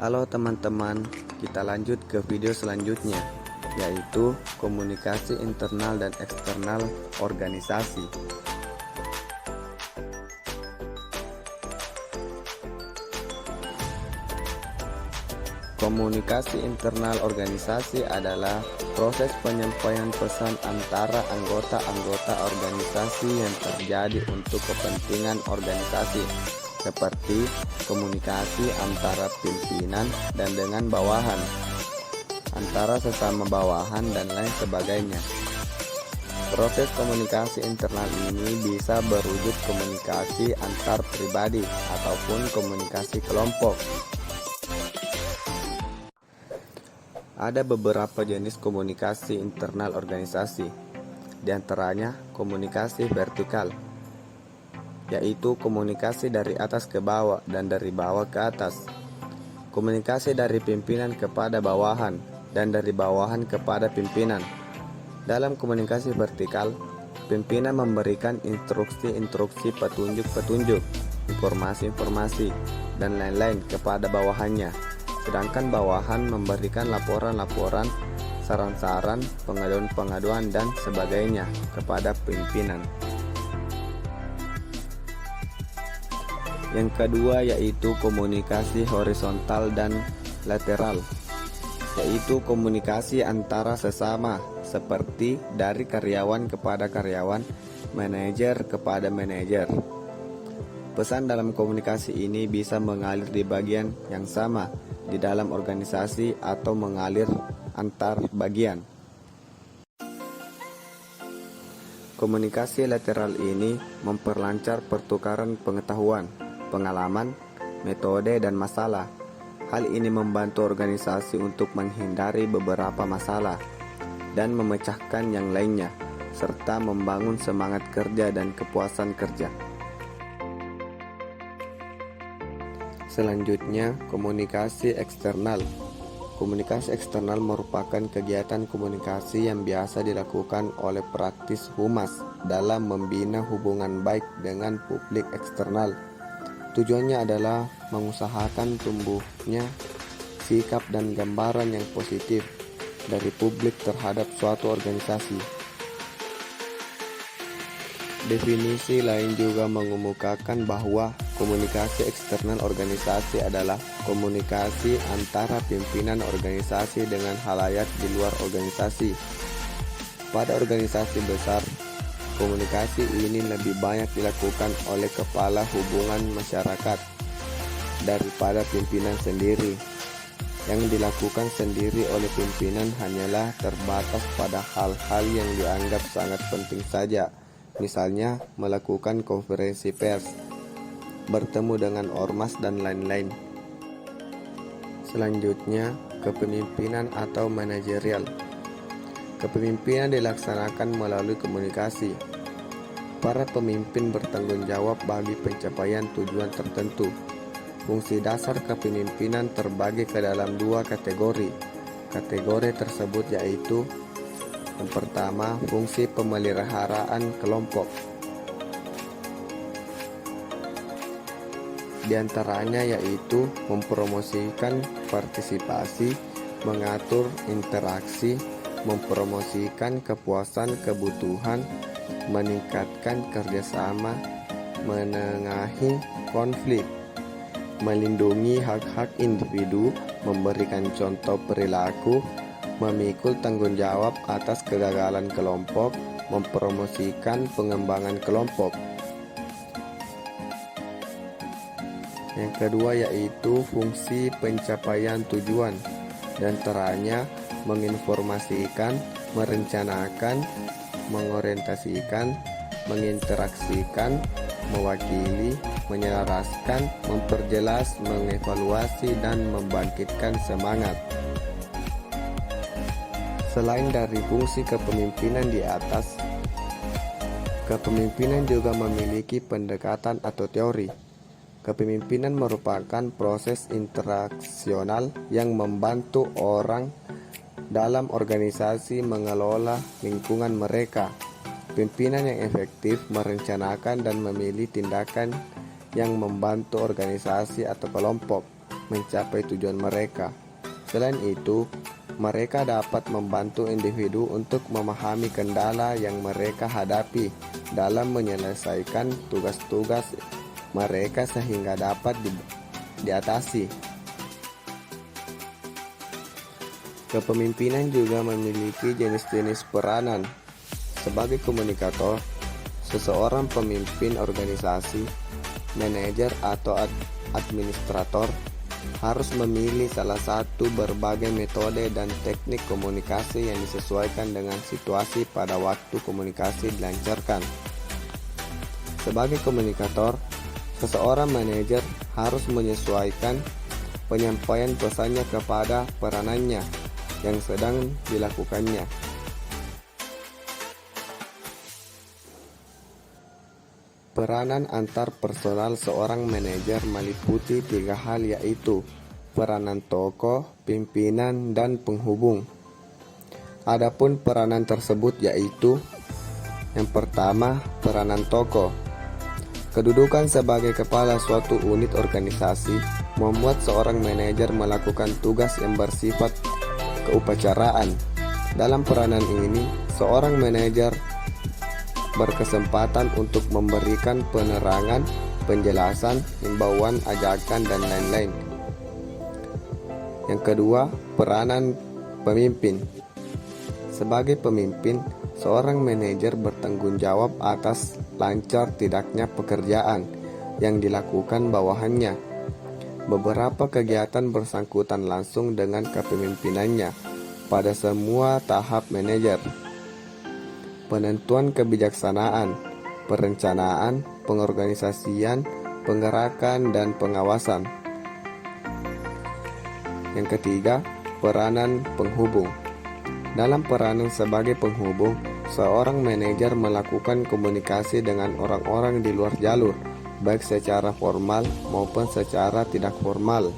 Halo teman-teman, kita lanjut ke video selanjutnya, yaitu komunikasi internal dan eksternal organisasi. Komunikasi internal organisasi adalah proses penyampaian pesan antara anggota-anggota organisasi yang terjadi untuk kepentingan organisasi, seperti komunikasi antara pimpinan dan dengan bawahan, antara sesama bawahan, dan lain sebagainya. Proses komunikasi internal ini bisa berwujud komunikasi antar pribadi ataupun komunikasi kelompok. Ada beberapa jenis komunikasi internal organisasi, diantaranya komunikasi vertikal, yaitu komunikasi dari atas ke bawah dan dari bawah ke atas, komunikasi dari pimpinan kepada bawahan dan dari bawahan kepada pimpinan. Dalam komunikasi vertikal, pimpinan memberikan instruksi-instruksi, petunjuk-petunjuk, informasi-informasi, dan lain-lain kepada bawahannya, sedangkan bawahan memberikan laporan-laporan, saran-saran, pengaduan-pengaduan, dan sebagainya kepada pimpinan. Yang kedua yaitu komunikasi horizontal dan lateral, yaitu komunikasi antara sesama, seperti dari karyawan kepada karyawan, manajer kepada manajer. Pesan dalam komunikasi ini bisa mengalir di bagian yang sama di dalam organisasi atau mengalir antar bagian. Komunikasi lateral ini memperlancar pertukaran pengetahuan, pengalaman, metode, dan masalah. Hal ini membantu organisasi untuk menghindari beberapa masalah dan memecahkan yang lainnya, serta membangun semangat kerja dan kepuasan kerja. Selanjutnya, komunikasi eksternal. Komunikasi eksternal merupakan kegiatan komunikasi yang biasa dilakukan oleh praktis humas dalam membina hubungan baik dengan publik eksternal. Tujuannya adalah mengusahakan tumbuhnya sikap dan gambaran yang positif dari publik terhadap suatu organisasi. Definisi lain juga mengemukakan bahwa komunikasi eksternal organisasi adalah komunikasi antara pimpinan organisasi dengan halayak di luar organisasi. Pada organisasi besar, komunikasi ini lebih banyak dilakukan oleh kepala hubungan masyarakat daripada pimpinan sendiri. Yang dilakukan sendiri oleh pimpinan hanyalah terbatas pada hal-hal yang dianggap sangat penting saja. Misalnya melakukan konferensi pers, bertemu dengan ormas, dan lain-lain. Selanjutnya, kepemimpinan atau manajerial. Kepemimpinan dilaksanakan melalui komunikasi. Para pemimpin bertanggung jawab bagi pencapaian tujuan tertentu. Fungsi dasar kepemimpinan terbagi ke dalam dua kategori. Kategori tersebut yaitu: yang pertama, fungsi pemeliharaan kelompok. Di antaranya yaitu mempromosikan partisipasi, mengatur interaksi, mempromosikan kepuasan kebutuhan, meningkatkan kerjasama, menengahi konflik, melindungi hak-hak individu, memberikan contoh perilaku, memikul tanggung jawab atas kegagalan kelompok, mempromosikan pengembangan kelompok. Yang kedua yaitu fungsi pencapaian tujuan, dan antaranya menginformasikan, merencanakan, mengorientasikan, menginteraksikan, mewakili, menyelaraskan, memperjelas, mengevaluasi, dan membangkitkan semangat. Selain dari fungsi kepemimpinan di atas, kepemimpinan juga memiliki pendekatan atau teori. Kepemimpinan merupakan proses interaksional yang membantu orang dalam organisasi mengelola lingkungan mereka. Pimpinan yang efektif merencanakan dan memilih tindakan yang membantu organisasi atau kelompok mencapai tujuan mereka. Selain itu, mereka dapat membantu individu untuk memahami kendala yang mereka hadapi dalam menyelesaikan tugas-tugas mereka sehingga dapat diatasi. Kepemimpinan juga memiliki jenis-jenis peranan. Sebagai komunikator, seseorang pemimpin organisasi, manajer atau administrator harus memilih salah satu berbagai metode dan teknik komunikasi yang disesuaikan dengan situasi pada waktu komunikasi dilancarkan. Sebagai komunikator, seseorang manajer harus menyesuaikan penyampaian pesannya kepada peranannya yang sedang dilakukannya. Peranan antar personal seorang manajer meliputi 3 hal, yaitu peranan tokoh, pimpinan, dan penghubung. Adapun peranan tersebut yaitu: yang pertama, peranan tokoh. Kedudukan sebagai kepala suatu unit organisasi membuat seorang manajer melakukan tugas yang bersifat keupacaraan. Dalam peranan ini, seorang manajer berkesempatan untuk memberikan penerangan, penjelasan, himbauan, ajakan, dan lain-lain. Yang kedua, peranan pemimpin. Sebagai pemimpin, seorang manajer bertanggung jawab atas lancar tidaknya pekerjaan yang dilakukan bawahannya. Beberapa kegiatan bersangkutan langsung dengan kepemimpinannya pada semua tahap manajer. Penentuan kebijaksanaan, perencanaan, pengorganisasian, penggerakan, dan pengawasan. Yang ketiga, peranan penghubung. Dalam peranan sebagai penghubung, seorang manajer melakukan komunikasi dengan orang-orang di luar jalur, baik secara formal maupun secara tidak formal.